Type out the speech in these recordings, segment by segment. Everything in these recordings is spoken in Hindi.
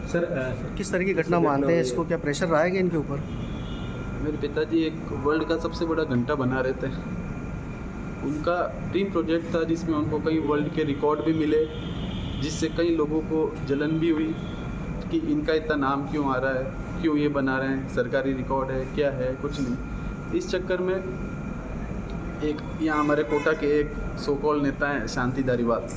सर किस तरह की घटना मानते हैं इसको, क्या प्रेशर रहा है कि इनके ऊपर? मेरे पिताजी एक वर्ल्ड का सबसे बड़ा घंटा बना रहे थे। उनका ड्रीम प्रोजेक्ट था जिसमें उनको कई वर्ल्ड के रिकॉर्ड भी मिले, जिससे कई लोगों को जलन भी हुई कि इनका इतना नाम क्यों आ रहा है, क्यों ये बना रहे हैं, सरकारी रिकॉर्ड है क्या है, कुछ नहीं। इस चक्कर में एक यहाँ हमारे कोटा के एक सो कॉल्ड नेता हैं शांति धारीवाल,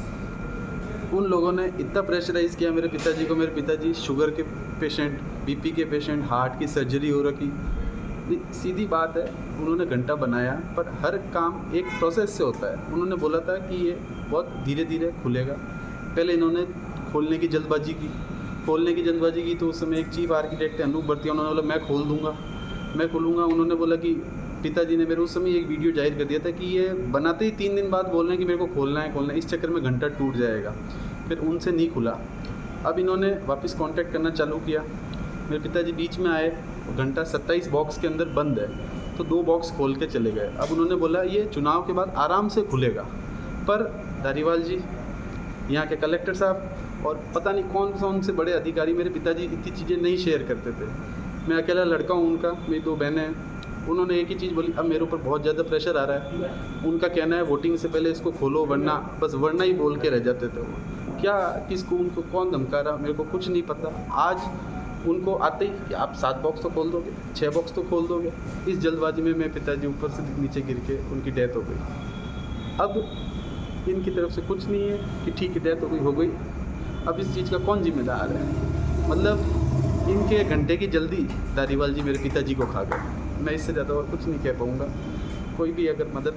उन लोगों ने इतना प्रेशराइज़ किया मेरे पिताजी को। मेरे पिताजी शुगर के पेशेंट, बीपी के पेशेंट, हार्ट की सर्जरी हो रखी। सीधी बात है, उन्होंने घंटा बनाया, पर हर काम एक प्रोसेस से होता है। उन्होंने बोला था कि ये बहुत धीरे धीरे खुलेगा। पहले इन्होंने खोलने की जल्दबाजी की तो उस समय एक चीफ आर्किटेक्ट है अनूप भरतिया, उन्होंने बोला मैं खोलूँगा। उन्होंने बोला कि पिताजी ने मेरे उस समय एक वीडियो जाहिर कर दिया था कि ये बनाते ही 3 दिन बाद बोल रहे हैं कि मेरे को खोलना है, इस चक्कर में घंटा टूट जाएगा। फिर उनसे नहीं खुला। अब इन्होंने वापस कांटेक्ट करना चालू किया। मेरे पिताजी बीच में आए, घंटा 27 बॉक्स के अंदर बंद है, तो 2 बॉक्स खोल के चले गए। अब उन्होंने बोला ये चुनाव के बाद आराम से खुलेगा। पर धारीवाल जी, यहाँ के कलेक्टर साहब और पता नहीं कौन सा उनसे बड़े अधिकारी, मेरे पिताजी इतनी चीज़ें नहीं शेयर करते थे। मैं अकेला लड़का हूँ उनका, मेरी 2 बहनें हैं। उन्होंने एक ही चीज़ बोली, अब मेरे ऊपर बहुत ज़्यादा प्रेशर आ रहा है। उनका कहना है वोटिंग से पहले इसको खोलो, वरना ही बोल के रह जाते थे वो। क्या किसको, उनको कौन धमका रहा, मेरे को कुछ नहीं पता। आज उनको आते ही कि आप 7 बॉक्स तो खोल दोगे, 6 बॉक्स तो खोल दोगे। इस जल्दबाजी में मेरे पिताजी ऊपर से नीचे गिर के उनकी डेथ हो गई। अब इनकी तरफ से कुछ नहीं है कि ठीक है डेथ हो गई। अब इस चीज़ का कौन जिम्मेदार है? मतलब इनके घंटे की जल्दी धारीवाल जी मेरे पिताजी को खा गए। मैं इससे ज़्यादा और कुछ नहीं कह पाऊँगा। कोई भी अगर मदद,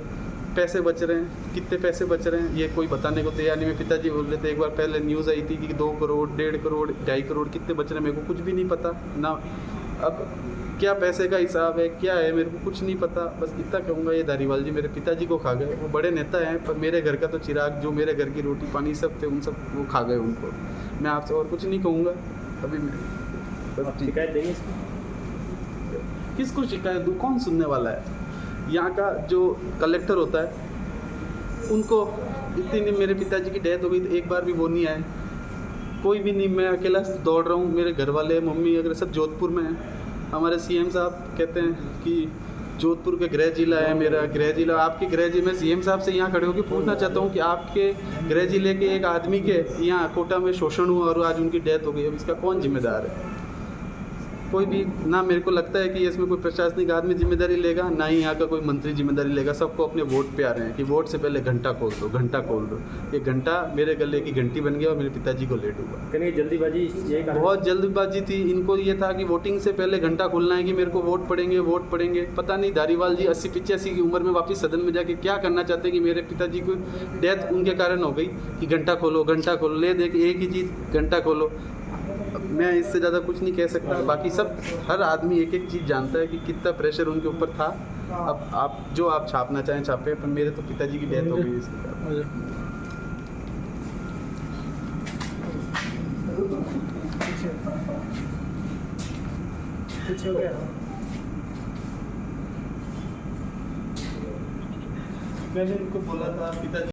पैसे बच रहे हैं, कितने पैसे बच रहे हैं ये कोई बताने को तैयार नहीं। मेरे पिताजी बोल रहे थे, एक बार पहले न्यूज़ आई थी कि 2 करोड़, 1.5 करोड़, 2.5 करोड़ कितने बच रहे हैं, मेरे को कुछ भी नहीं पता ना। अब क्या पैसे का हिसाब है, क्या है, मेरे को कुछ नहीं पता। बस इतना कहूँगा, ये धारीवाल जी मेरे पिताजी को खा गए। वो बड़े नेता हैं, पर मेरे घर का तो चिराग, जो मेरे घर की रोटी पानी सब थे, उन सब वो खा गए उनको। मैं आपसे और कुछ नहीं कहूँगा अभी। बस शिकायत देंगे इसकी? किसको शिकायत दूँ, कौन सुनने वाला है? यहाँ का जो कलेक्टर होता है, उनको इतनी मेरे पिताजी की डेथ हो गई तो एक बार भी वो नहीं आए, कोई भी नहीं। मैं अकेला दौड़ रहा हूँ, मेरे घर वाले, मम्मी वगैरह सब जोधपुर में हैं। हमारे सीएम साहब कहते हैं कि जोधपुर के गृह जिला है मेरा, गृह जिला आपके गृह जिले में। सीएम साहब से यहाँ खड़े होकर पूछना चाहता हूँ कि आपके गृह जिले के एक आदमी के यहाँ कोटा में शोषण हुआ और आज उनकी डेथ हो गई, अब इसका कौन जिम्मेदार है? कोई भी ना। मेरे को लगता है कि इसमें कोई प्रशासनिक आदमी जिम्मेदारी लेगा, ना ही यहाँ का कोई मंत्री जिम्मेदारी लेगा। सबको अपने वोट पे आ रहे हैं कि वोट से पहले घंटा खोल दो। ये घंटा मेरे गले की घंटी बन गया और मेरे पिताजी को लेट हुआ। कहीं जल्दीबाजी, बहुत जल्दबाजी थी। इनको ये था कि वोटिंग से पहले घंटा खोलना है कि मेरे को वोट पड़ेंगे। पता नहीं धारीवाल जी 80-85 की उम्र में वापस सदन में जाके क्या करना चाहते हैं कि मेरे पिताजी को डेथ उनके कारण हो गई कि घंटा खोलो, ले देख एक ही चीज़, घंटा खोलो। मैं इससे ज़्यादा कुछ नहीं कह सकता। बाकी सब, हर आदमी एक एक चीज़ जानता है कि कितना प्रेशर उनके ऊपर था। अब आप जो आप छापना चाहें छापे, पर मेरे तो पिताजी की डेथ हो गई इसके कारण। मैंने उनको बोला था पिताजी